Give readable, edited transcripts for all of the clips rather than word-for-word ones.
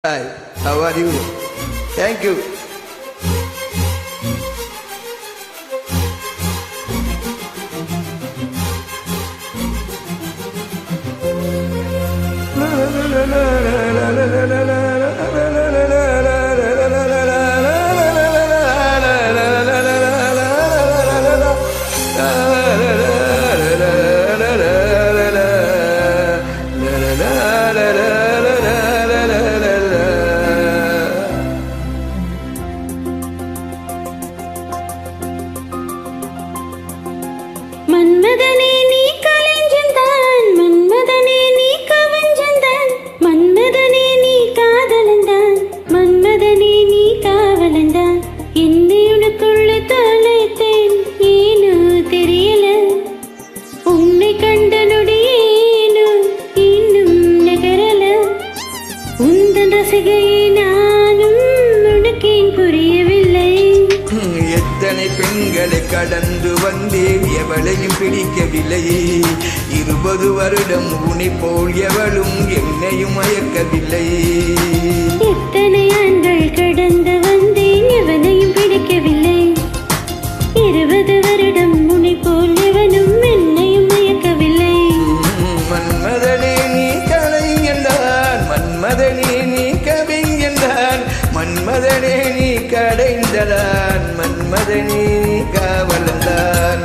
Hi, how are you? Thank you. மன்மதனே நீ கலைஞ்சந்தான், மன்மதனே நீ கவஞ்சந்தான், மன்மதனே நீ காதலந்தான், மன்மதனே நீ காவலந்தான். என்னை உனக்குள்ள தொலைத்தேன், ஏனோ தெரியல. உன்னை கண்ட நொடியேனோ இன்னும் நகரல. உந்தன் ரசிகையை நானும் உனக்கேன் புரியவில்லை. எத்தனை பெண்களை கடந்து வந்தேன், எவளையும் பிடிக்கவில்லை. 20 வருடம் உன்னை போல் எவளும் என்னையும் மயக்கவில்லை. எத்தனை ஆண்கள் கடந்து வந்தேன், எவனையும் பிடிக்கவில்லை. 20 வருடம் உன்னை போல் எவனும் என்னையும் மயக்கவில்லை. மன்மதனே நீ கலைஞன்தான், மன்மதனே நீ கவிஞன்தான், மன்மதனே நீ கடைந்ததான், மன்மதனே நீ காவலந்தான்.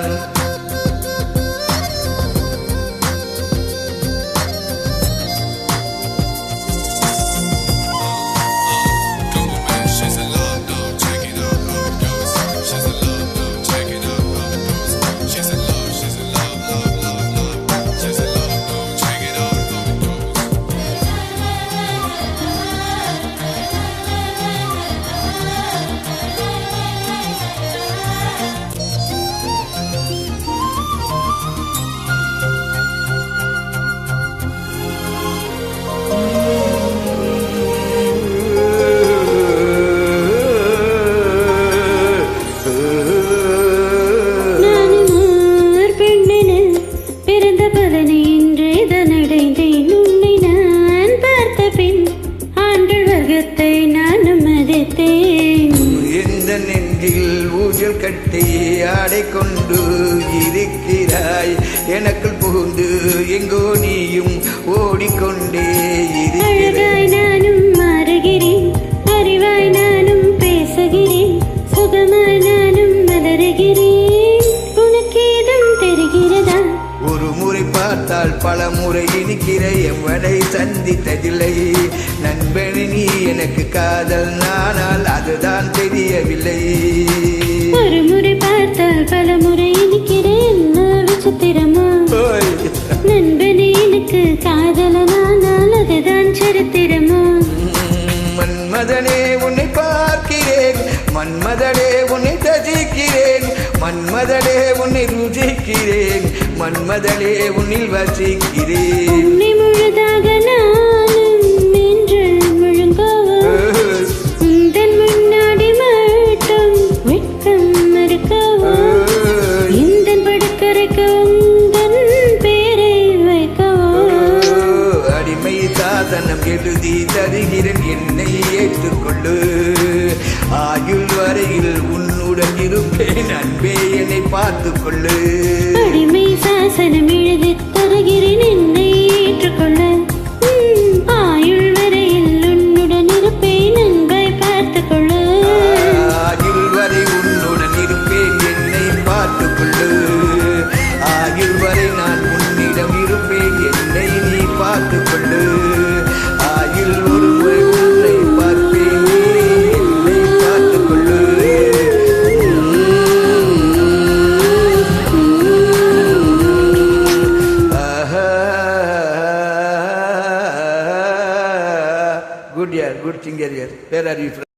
எந்த நெஞ்சில் ஊஞ்சல் கட்டி ஆடை கொண்டு இருக்கிறாய், எனக்குள் புகுந்து எங்கோ நீயும் ஓடிக்கொண்டே இருக்கிறாய். நானும் மாறுகிறேன், அறிவாய் நானும் பேசுகிறேன், சுகமாய் நானும் மலருகிறேன். உனக்கு ஏதும் தெரிகிறதா? ஒரு முறை பார்த்தால் பல முறை இனிக்கிற எவனை சந்தித்ததில்லை. நண்பனே நீ எனக்கு காதல், நானால் அதுதான் தெரியவில்லை. ஒரு முறை பார்த்தால் பல முறை இனிக்கிறேன், விசித்திரமா? நண்பனே எனக்கு காதலனானால் அதுதான் சரித்திரமா? மன்மதனே உன்னை பார்க்கிறேன், மன்மதனே உன்னை ரசிக்கிறேன், மன்மதனே உன்னை ருசிக்கிறேன், மன்மதனே உன்னில் வசிக்கிறேன். உன்னை முழுதாக நானும் என்று முழுங்கவா? உந்தன் முன்னாடி மட்டும் வெட்கம் மறுக்கவா? இந்தன் படுக்கறைக்கு உந்தன் பேரை வைக்கவா? அடிமை சாசனம் எழுதி தருகிறேன், என்னை ஏற்றுக்கொள்ளு. ஆயுள் வரையில் உன்னுடன் இருப்பேன், அன்பே என்னை பார்த்துக் கொள்ளு. அடிமை சாசனம் எழுதி தருகிறேன், என்னை ஏற்றுக்கொள்ள. ஆயுள் வரையில் உன்னுடன் இருப்பேன், அன்பை பார்த்துக் கொள்ளு. ஆயுள் வரை உன்னுடன் இருப்பேன், என்னை பார்த்துக் கொள்ளு. ஆயுள் வரை நான் உன்னிடம் இருப்பேன், என்னை நீ பார்த்துக் கொள்ளு. ஆயுள் ஒரு முறை உன்னை பார்ப்பேன், என்னை பார்த்துக் கொள்ளு. Good year, good singer here. Where are you from?